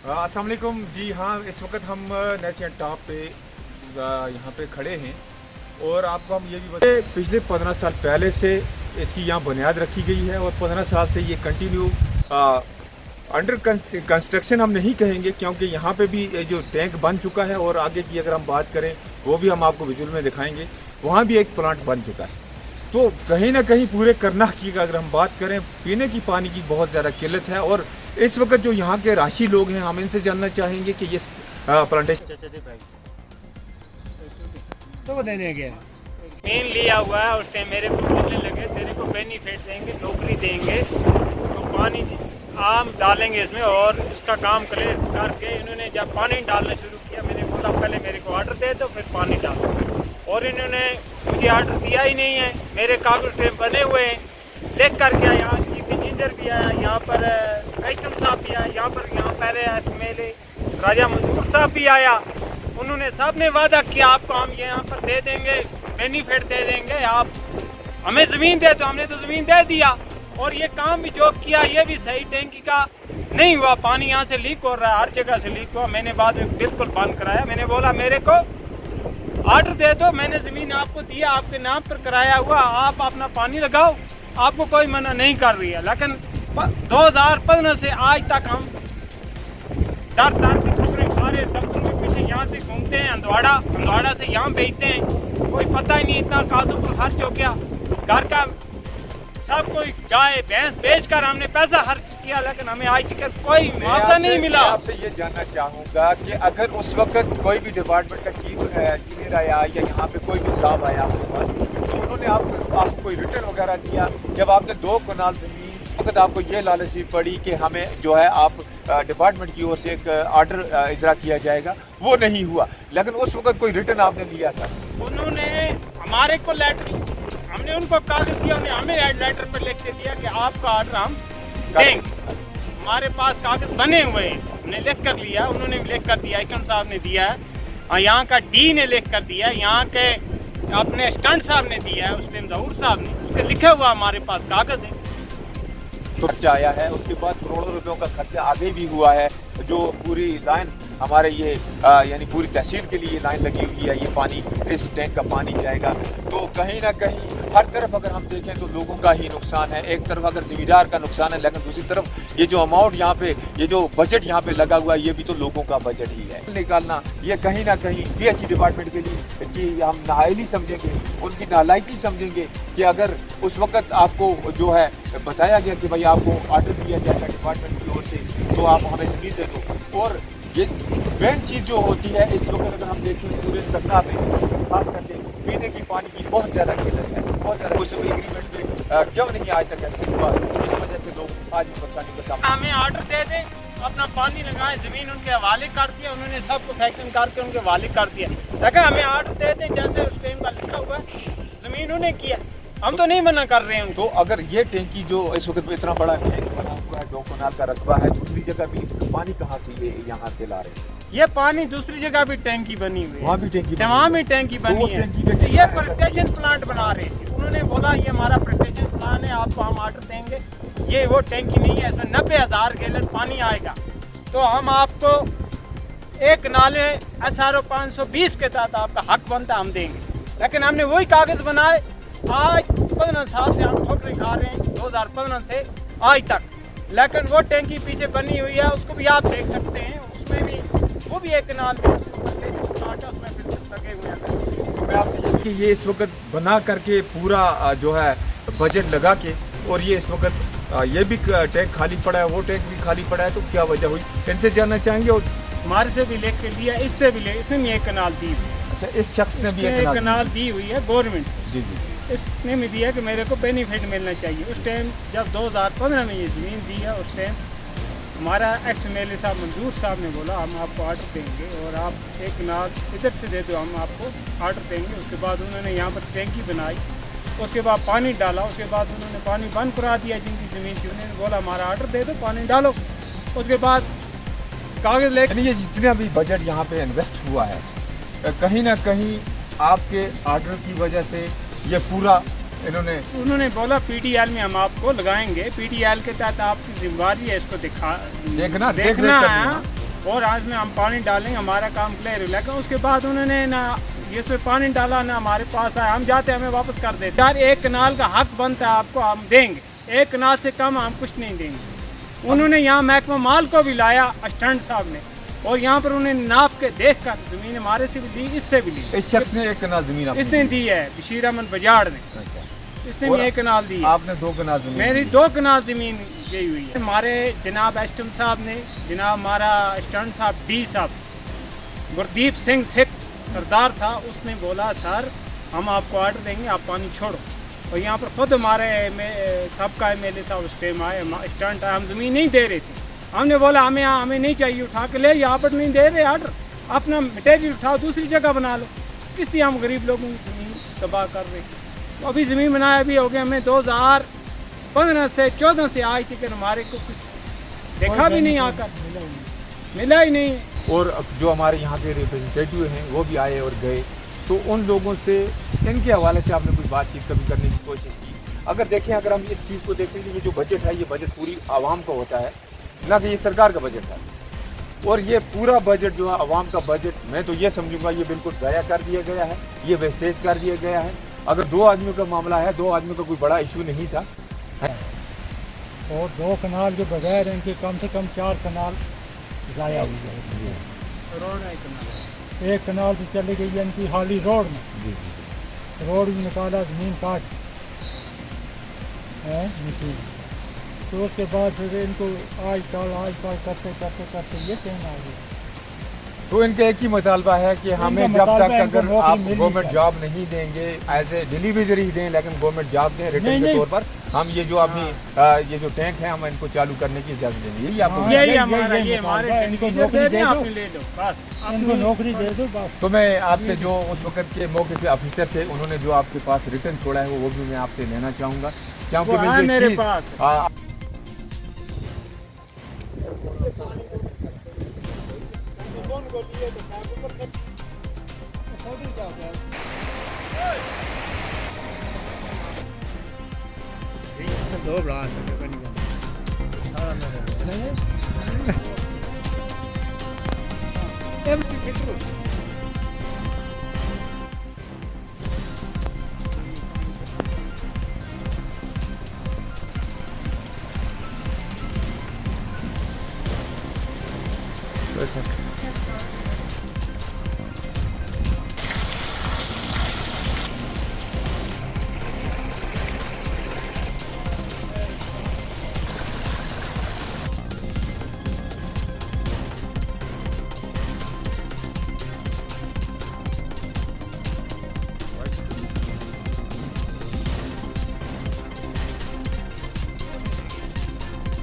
अस्सलाम वालेकुम जी। हाँ, इस वक्त हम नेशनल टॉप पे यहाँ पे खड़े हैं और आपको हम ये भी बता पिछले 15 साल पहले से इसकी यहाँ बुनियाद रखी गई है और 15 साल से ये कंटिन्यू अंडर कंस्ट्रक्शन हम नहीं कहेंगे, क्योंकि यहाँ पे भी जो टैंक बन चुका है और आगे की अगर हम बात करें वो भी हम आपको विजुअल में दिखाएंगे। वहाँ भी एक प्लांट बन चुका है। तो कहीं ना कहीं पूरे करनाल की अगर हम बात करें, पीने की पानी की बहुत ज़्यादा किल्लत है। और इस वक्त जो यहाँ के राशि लोग हैं, हम इनसे जानना चाहेंगे कि ये प्लांटेशन तो देने गया मेन लिया हुआ है। उस टाइम मेरे को बोलने लगे तेरे को बेनिफिट देंगे, नौकरी देंगे, तो पानी आम डालेंगे इसमें और इसका काम करके इन्होंने जब पानी डालना शुरू किया, मैंने बोला पहले मेरे को ऑर्डर दे दो फिर पानी डालो, और इन्होंने मुझे ऑर्डर दिया ही नहीं है। मेरे कागज टेम बने हुए हैं, लिख कर गया। यहाँ चीफ इंजीनियर भी आया, यहाँ पर कस्टम साहब भी आया, यहाँ पर मेरे राजा मंजूर साहब भी आया। उन्होंने सब ने वादा किया आपको हम यहाँ पर दे देंगे, बेनिफिट दे देंगे, आप हमें ज़मीन दे, तो हमने तो ज़मीन दे दिया। और ये काम भी जो किया ये भी सही टैंकी का नहीं हुआ। पानी यहाँ से लीक हो रहा है, हर जगह से लीक हुआ। मैंने बाद में बिल्कुल बंद कराया। मैंने बोला मेरे को ऑर्डर दे दो, मैंने ज़मीन आपको दिया, आपके नाम पर कराया हुआ, आप अपना पानी लगाओ, आपको कोई मना नहीं कर रही है। लेकिन 2015 से आज तक हम डर की खबरें सारे दफ्तर में पीछे यहाँ से घूमते हैं, हंदवाड़ा से यहाँ भेजते हैं, कोई पता ही नहीं। इतना काजू पर खर्च हो गया, घर का सब कोई गाय भैंस बेच कर हमने पैसा खर्च किया, लेकिन हमें आज तक कोई मुआवजा नहीं मिला। आपसे ये जानना चाहूँगा कि अगर उस वक्त कोई भी डिपार्टमेंट का चीफ इंजीनियर आया या यहाँ पे कोई भी साहब आया आपके पास, तो उन्होंने आपको कोई रिटर्न वगैरह दिया? जब आपने 2 कनाल ज़मीन वक्त आपको ये लालच भी पड़ी कि हमें जो है आप डिपार्टमेंट की ओर से एक ऑर्डर इजरा किया जाएगा, वो नहीं हुआ। लेकिन उस वक्त कोई रिटर्न आपने लिया था? उन्होंने हमारे को लेटर, हमने उनको कागज दिया, उन्हें हमें लेटर पर लिख के दिया कि आपका ऑर्डर हम देंगे। हमारे पास कागज बने हुए हैं, हमने लिख कर लिया, उन्होंने भी लिख कर दिया, इकम साहब ने दिया है, यहाँ का डी ने लिख कर दिया, यहाँ के अपने स्टंट साहब ने दिया है, उस टाइम जहूर साहब ने, उसके लिखा हुआ हमारे पास कागज है। तो खर्चा आया है, उसके बाद करोड़ों रुपयों का खर्चा आगे भी हुआ है। जो पूरी लाइन हमारे ये यानी पूरी तहसील के लिए लाइन लगी हुई है, ये पानी, इस टैंक का पानी जाएगा। तो कहीं ना कहीं हर तरफ अगर हम देखें तो लोगों का ही नुकसान है। एक तरफ अगर ज़मींदार का नुकसान है, लेकिन दूसरी तरफ ये जो अमाउंट यहाँ पे, ये जो बजट यहाँ पे लगा हुआ है, ये भी तो लोगों का बजट ही है। निकालना ये कहीं ना कहीं PHE डिपार्टमेंट के लिए कि हम नाअहली समझेंगे, उनकी नालायकी समझेंगे कि अगर उस वक्त आपको जो है बताया गया कि भाई आपको ऑर्डर दिया जाएगा डिपार्टमेंट की ओर से, तो आप हमें ज़मीन दे दो। और ये मेन चीज़ जो होती है इस वक्त अगर हम देखें पूरे करनाल में, खास करके पीने की पानी की बहुत ज़्यादा किल्लत है, बहुत ज़्यादा। कुछ एग्रीमेंट में क्यों नहीं आज तक ऐसे हुआ, इस वजह से लोग आज परेशानी का सामना। हमें ऑर्डर दे दें, अपना पानी लगाएं, ज़मीन उनके हवाले कर दिया, उन्होंने सबको फैक्शन करके उनके हवाले कर दिया। लेकिन हमें ऑर्डर दे दें जैसे उस टाइम का लिखा हुआ है, ज़मीन उन्हें किया, हम तो नहीं मना कर रहे हैं। तो अगर ये टैंकी जो इस वक्त में इतना बड़ा टैंक बना हुआ है, 2 कनाल का रकबा है, दूसरी जगह भी पानी कहाँ से ये यहाँ के ला रहे हैं? ये पानी दूसरी जगह भी टैंकी बनी हुई है, वहाँ भी टैंकी, वहाँ भी टैंकी बनी है। तो ये प्रोटेक्शन प्लांट बना रहे थे, उन्होंने बोला ये हमारा प्रोटेक्शन प्लान है, आपको हम ऑर्डर देंगे। ये वो टैंकी नहीं है, इसमें 90,000 गैलन पानी आएगा, तो हम आपको एक नाले SRO 520 के तहत आपका हक बनता हम देंगे। लेकिन हमने वही कागज बनाए, आज 15 साल से हम ठोकरें खा रहे हैं, 2015 से आज तक। लेकिन वो टैंकी पीछे बनी हुई है, उसको भी आप देख सकते हैं, उसमें भी वो भी एक नाल में उसमें लगे हुए हैं। मैं आपसे ये कि ये इस वक्त बना करके पूरा जो है बजट लगा के, और ये इस वक्त ये भी टैंक खाली पड़ा है, वो टैंक भी खाली पड़ा है, तो क्या वजह हुई इनसे जानना चाहेंगे। और हमारे से भी लेके लिया, इससे भी ले, इसने भी एक कनाल दी हुई। अच्छा, इस शख्स ने भी एक कनाल दी हुई है गवर्नमेंट, जी जी, इसने भी दिया कि मेरे को बेनिफिट मिलना चाहिए। उस टाइम जब 2015 में ये ज़मीन दी है, उस टाइम हमारा एक्स MLA साहब मंजूर साहब ने बोला हम आपको ऑर्डर देंगे और आप एक कनाल इधर से दे दो, हम आपको ऑर्डर देंगे। उसके बाद उन्होंने यहाँ पर टैंकी बनाई, उसके बाद पानी डाला, उसके बाद उन्होंने पानी बंद करा दिया जिनकी ज़मीन थी, उन्होंने बोला हमारा ऑर्डर दे दो, पानी डालो। उसके बाद कागज़ लेकर ये जितना भी बजट यहाँ पे इन्वेस्ट हुआ है, कहीं ना कहीं आपके ऑर्डर की वजह से ये पूरा उन्होंने बोला PDL में हम आपको लगाएंगे, PDL के तहत आपकी जिम्मेदारी है इसको देखना है। और आज में हम पानी डालेंगे, हमारा काम क्लियर है। लेकिन उसके बाद उन्होंने ना इसमें पानी डाला ना हमारे पास आया, हम जाते हमें वापस कर देते। यार एक कनाल का हक बनता है आपको, हम देंगे, एक कनाल से कम हम कुछ नहीं देंगे। उन्होंने यहाँ महकमा माल को भी लाया असिस्टेंट साहब ने, और यहाँ पर उन्हें नाप के देख कर ज़मीन हमारे से भी ली, इससे भी ली। इस शख्स ने 1 कनाल जमीन आपको इसने दी है, बशीर अहमद बजाड़ ने, अच्छा। इसने और भी 1 कनाल दी है। आपने 2 कनाल जमीन मेरी दी। 2 कनाल ज़मीन गई हुई है। हमारे जनाब एस्टम साहब ने, जनाब हमारा असिस्टेंट साहब डी साहब गुरदीप सिंह सिख सरदार था, उसने बोला सर हम आपको ऑर्डर देंगे, आप पानी छोड़ो। और यहाँ पर खुद हमारे सबका MLA साहब उस टाइम आए, स्टंट आए, हम ज़मीन नहीं दे रहे थे। हमने बोला हमें नहीं चाहिए, उठा के ले, यहाँ पर नहीं दे रहे ऑर्डर, अपना मटेरियल उठाओ दूसरी जगह बना लो, किस लिए हम गरीब लोगों की ज़मीन तबाह कर रहे। तो अभी ज़मीन बनाया भी हो गया हमें 2015 से 14 से आज तक हमारे को कुछ देखा भी नहीं, आकर मिला ही नहीं। और जो हमारे यहाँ के रिप्रेजेंटेटिव हैं वो भी आए और गए, तो उन लोगों से इनके हवाले से आपने कुछ बातचीत कभी करने की कोशिश की? अगर देखें, अगर हम इस चीज़ को देखें कि ये जो बजट है, ये बजट पूरी आवाम का होता है, ना कि ये सरकार का बजट है। और ये पूरा बजट जो है आवाम का बजट, मैं तो ये समझूंगा ये बिल्कुल ज़ाया कर दिया गया है, ये वेस्टेज कर दिया गया है। अगर 2 आदमियों का मामला है, 2 आदमियों का कोई बड़ा इशू नहीं था। और 2 कनाल के बगैर इनके कम से कम 4 कनाल ज़ाया हुई है। रोड है कनाल, 1 कनाल तो चली गई है इनकी हाली रोड में, रोड भी निकाला, ज़मीन काट है मशीन। तो उसके बाद फिर इनको आज काल करते करते करते ये टाइम आ गया। तो इनका एक ही मुतालबा है कि हमें जब मुतालबा तक है, इनको अगर नौकरी आप मिलनी गवर्नमेंट चाहिए। जॉब नहीं देंगे, एज ए डिलीवरी दें, लेकिन गवर्नमेंट जॉब दें रिटर्न नहीं, के नहीं। तौर पर, हम ये जो अभी ये जो टैंक है हम इनको चालू करने की इजाज़त देंगे। यही आपको हाँ, यही यही हमारा, ये मुतालबा हमारे है, इनको टीचर नौकरी दे दे दें, दो। आप ले लो बस। इनको नौकरी दे दो बस। तो मैं आपसे जो उस वक्त के मौके के ऑफिसर थे, उन्होंने जो आपके पास रिटर्न छोड़ा है वो भी मैं आपसे लेना चाहूँगा, क्योंकि वो है मैं ये मेरे चीज़ पास। दो बड़ा सकते